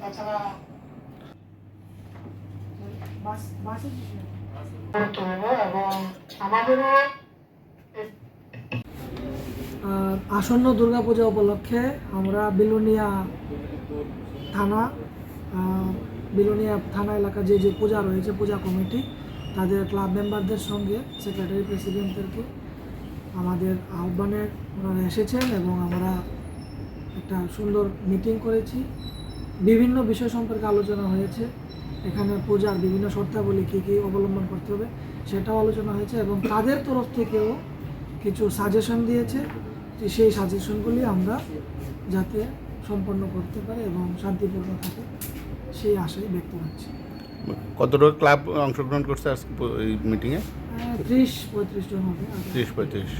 তাছাড়া আসন্ন দুর্গাপূজা উপলক্ষে আমরা বিলোনিয়া থানা এলাকা যে পূজা রয়েছে, পূজা কমিটি তাদের ক্লাব মেম্বারদের সঙ্গে সেক্রেটারি প্রেসিডেন্টদেরকে আমাদের আহ্বানে ওনারা এসেছেন এবং আমরা একটা সুন্দর মিটিং করেছি। বিভিন্ন বিষয় সম্পর্কে আলোচনা হয়েছে। এখানে পূজার বিভিন্ন শর্তাবলী কী কী অবলম্বন করতে হবে সেটাও আলোচনা হয়েছে এবং তাদের তরফ থেকেও কিছু সাজেশন দিয়েছে। সেই সাজেশনগুলি আমরা যাতে সম্পন্ন করতে পারি এবং শান্তিপূর্ণ থাকে সেই আশাই ব্যক্ত করছি। কতটা ক্লাব অংশগ্রহণ করছে আজকে এই মিটিংয়ে? 30-35 জন হবে। 30-35।